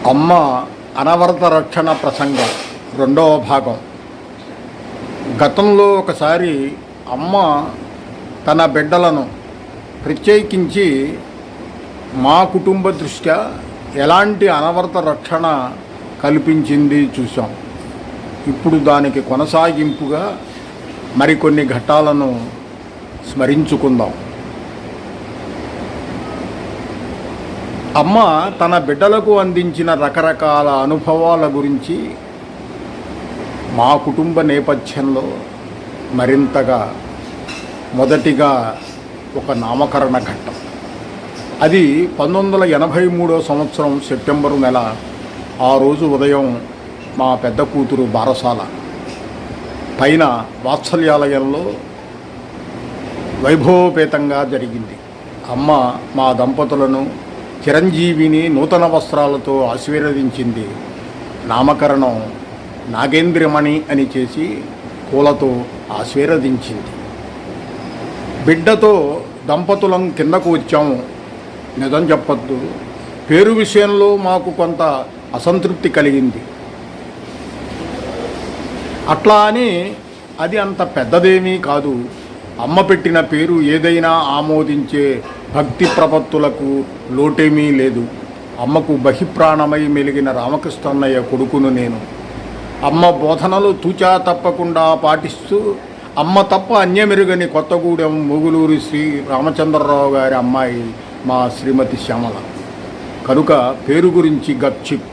అమ్మ అనవరత రక్షణ ప్రసంగం రెండవ భాగం. గతంలో ఒకసారి అమ్మ తన బిడ్డలను ప్రత్యేకించి మా కుటుంబ దృష్ట్యా ఎలాంటి అనవరత రక్షణ కల్పించింది చూసాం. ఇప్పుడు దానికి కొనసాగింపుగా మరికొన్ని ఘట్టాలను స్మరించుకుందాం. అమ్మ తన బిడ్డలకు అందించిన రకరకాల అనుభవాల గురించి మా కుటుంబ నేపథ్యంలో మరింతగా మొదటిగా ఒక నామకరణ ఘట్టం. అది 1983 సంవత్సరం సెప్టెంబరు నెల. ఆ రోజు ఉదయం మా పెద్ద కూతురు బారసాల పైన వాత్సల్యాలయంలో వైభవోపేతంగా జరిగింది. అమ్మ మా దంపతులను చిరంజీవిని నూతన వస్త్రాలతో ఆశీర్వదించింది. నామకరణం నాగేంద్రమణి అని చేసి పూలతో ఆశీర్వదించింది. బిడ్డతో దంపతులం కిందకు వచ్చాము. నిజం చెప్పొద్దు, పేరు విషయంలో మాకు కొంత అసంతృప్తి కలిగింది. అట్లా అని అది అంత పెద్దదేమీ కాదు. అమ్మ పెట్టిన పేరు ఏదైనా ఆమోదించే భక్తి ప్రపత్తులకు లోటేమీ లేదు. అమ్మకు బహిప్రాణమై మెలిగిన రామకృష్ణన్నయ్య కొడుకును నేను. అమ్మ బోధనలు తూచా తప్పకుండా పాటిస్తూ అమ్మ తప్ప అన్యమెరుగని కొత్తగూడెం మొగులూరి శ్రీ రామచంద్రరావు గారి అమ్మాయి మా శ్రీమతి శ్యామల. కనుక పేరు గురించి గప్చిప్.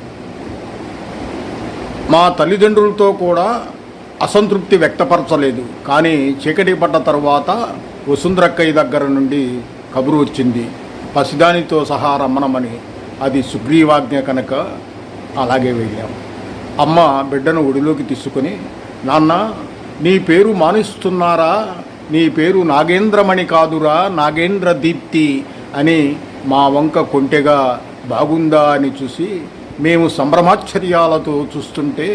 మా తల్లిదండ్రులతో కూడా అసంతృప్తి వ్యక్తపరచలేదు. కానీ చీకటి పడ్డ తర్వాత వసుంధరక్కయ్య దగ్గర నుండి కబురు వచ్చింది, పసిదానితో సహా రమ్మనమని. అది సుగ్రీవాజ్ఞ కనుక అలాగే వెళ్ళాం. అమ్మ బిడ్డను ఒడిలోకి తీసుకుని, నాన్న నీ పేరు మానిస్తున్నారా, నీ పేరు నాగేంద్రమణి కాదురా నాగేంద్ర దీప్తి అని మా వంక కొంటెగా బాగుందా అని చూసి మేము సంభ్రమాశ్చర్యాలతో చూస్తుంటే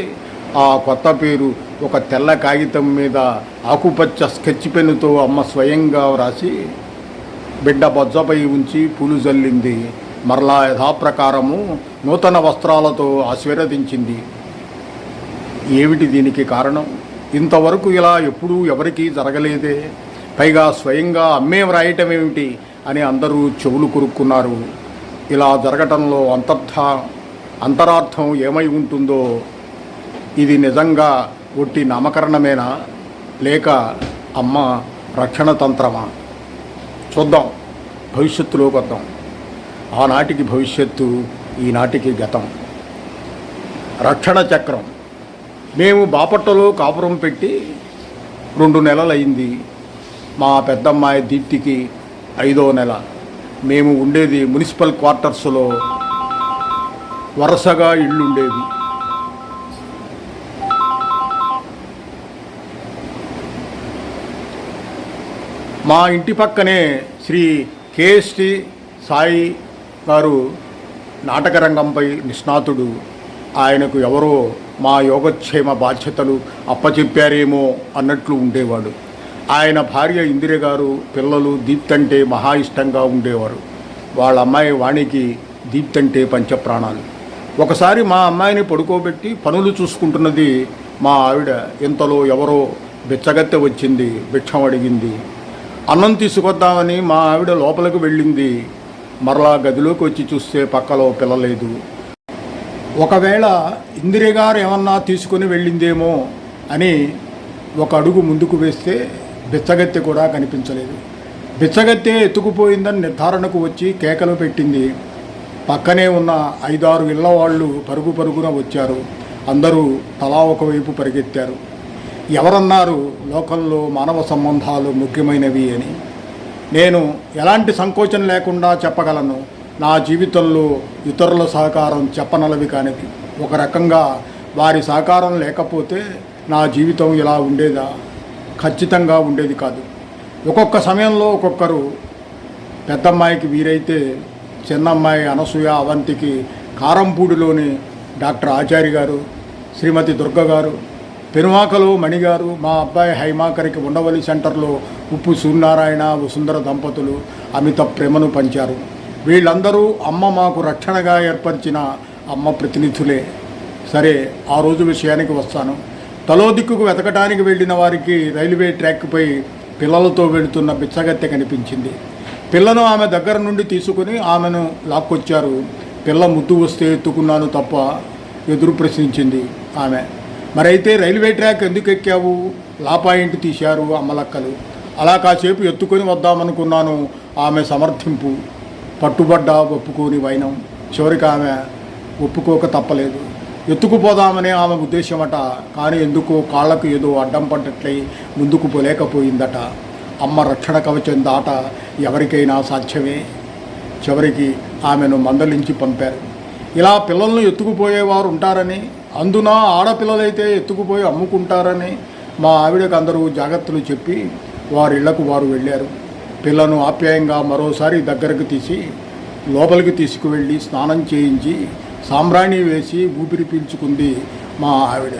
ఆ కొత్త పేరు ఒక తెల్ల కాగితం మీద ఆకుపచ్చ స్కెచ్ పెన్నుతో అమ్మ స్వయంగా వ్రాసి బిడ్డ బొజ్జపై ఉంచి పూలు జల్లింది. మరలా యథాప్రకారము నూతన వస్త్రాలతో ఆశీర్వదించింది. ఏమిటి దీనికి కారణం? ఇంతవరకు ఇలా ఎప్పుడూ ఎవరికీ జరగలేదే. పైగా స్వయంగా అమ్మే వ్రాయటం ఏమిటి అని అందరూ చెవులు కొరుక్కున్నారు. ఇలా జరగటంలో అంతరార్థం ఏమై ఉంటుందో. ఇది నిజంగా ఒట్టి నామకరణమేనా, లేక అమ్మ రక్షణ తంత్రమా? చూద్దాం, భవిష్యత్తులోకి వద్దాం. ఆనాటికి భవిష్యత్తు, ఈనాటికి గతం. రక్షణ చక్రం. మేము బాపట్టలో కాపురం పెట్టి 2 నెలలైంది. మా పెద్దమ్మాయి దీప్తికి 5వ నెల. మేము ఉండేది మున్సిపల్ క్వార్టర్స్లో. వరుసగా ఇళ్ళుండేవి. మా ఇంటి పక్కనే శ్రీ కేఎస్టి సాయి గారు నాటకరంగంపై నిష్ణాతుడు. ఆయనకు ఎవరో మా యోగక్షేమ బాధ్యతలు అప్పచెప్పారేమో అన్నట్లు ఉండేవాడు. ఆయన భార్య ఇందిర గారు, పిల్లలు దీప్తంటే మహా ఇష్టంగా ఉండేవారు. వాళ్ళ అమ్మాయి వాణికి దీప్తంటే పంచప్రాణాలు. ఒకసారి మా అమ్మాయిని పడుకోబెట్టి పనులు చూసుకుంటున్నది మా ఆవిడ. ఇంతలో ఎవరో బిచ్చగత్తె వచ్చింది, భిక్షం అడిగింది. అన్నం తీసుకొద్దామని మా ఆవిడ లోపలికి వెళ్ళింది. మరలా గదిలోకి వచ్చి చూస్తే పక్కలో పిల్లలేదు. ఒకవేళ ఇందిర గారు ఏమన్నా తీసుకుని వెళ్ళిందేమో అని ఒక అడుగు ముందుకు వేస్తే బిచ్చగత్తె కూడా కనిపించలేదు. బిచ్చగత్తె ఎత్తుకుపోయిందని నిర్ధారణకు వచ్చి కేకలు పెట్టింది. పక్కనే ఉన్న 5-6 ఇళ్ల వాళ్ళు పరుగున వచ్చారు. అందరూ తలా ఒకవైపు పరిగెత్తారు. ఎవరన్నారు లోకంలో మానవ సంబంధాలు ముఖ్యమైనవి అని? నేను ఎలాంటి సంకోచం లేకుండా చెప్పగలను. నా జీవితంలో ఇతరుల సహకారం చెప్పనలవి కానిది. ఒక రకంగా వారి సహకారం లేకపోతే నా జీవితం ఇలా ఉండేదా? ఖచ్చితంగా ఉండేది కాదు. ఒక్కొక్క సమయంలో ఒక్కొక్కరు. పెద్దమ్మాయికి వీరైతే చిన్నమ్మాయి అనసూయ అవంతికి కారంపూడిలోని డాక్టర్ ఆచార్య గారు, శ్రీమతి దుర్గ గారు, పెనుమాకలో మణిగారు, మా అబ్బాయి హైమాకరికి ఉండవల్లి సెంటర్లో ఉప్పు సూర్యనారాయణ వసుంధర దంపతులు అమిత ప్రేమను పంచారు. వీళ్ళందరూ అమ్మ మాకు రక్షణగా ఏర్పరిచిన అమ్మ ప్రతినిధులే. సరే, ఆ రోజు విషయానికి వస్తాను. తలో దిక్కుకు వెతకడానికి వెళ్ళిన వారికి రైల్వే ట్రాక్పై పిల్లలతో వెళుతున్న బిచ్చగత్తె కనిపించింది. పిల్లను ఆమె దగ్గర నుండి తీసుకుని ఆమెను లాక్కొచ్చారు. పిల్ల ముద్దు వస్తే ఎత్తుకున్నాను తప్ప ఎదురు ప్రశ్నించింది ఆమె. మరైతే రైల్వే ట్రాక్ ఎందుకు ఎక్కావు? లాపాయింట్ తీశారు అమ్మలక్కలు. అలా కాసేపు ఎత్తుకొని వద్దామనుకున్నాను. ఆమె సమర్థింపు. పట్టుబడ్డా ఒప్పుకోని వైనం. చివరికి ఆమె ఒప్పుకోక తప్పలేదు. ఎత్తుకుపోదామనే ఆమె ఉద్దేశమట. కానీ ఎందుకో కాళ్లకు ఏదో అడ్డం పడ్డట్లయి ముందుకు పోలేకపోయిందట. అమ్మ రక్షణ కవచం దాట ఎవరికైనా సాధ్యమే. చివరికి ఆమెను మందలించి పంపారు. ఇలా పిల్లలను ఎత్తుకుపోయేవారు ఉంటారని, అందున ఆడపిల్లలైతే ఎత్తుకుపోయి అమ్ముకుంటారని మా ఆవిడకు అందరూ జాగ్రత్తలు చెప్పి వారిళ్లకు వారు వెళ్ళారు. పిల్లను ఆప్యాయంగా మరోసారి దగ్గరకు తీసి లోపలికి తీసుకువెళ్ళి స్నానం చేయించి సాంబ్రాణి వేసి ఊపిరి పీల్చుకుంది మా ఆవిడ.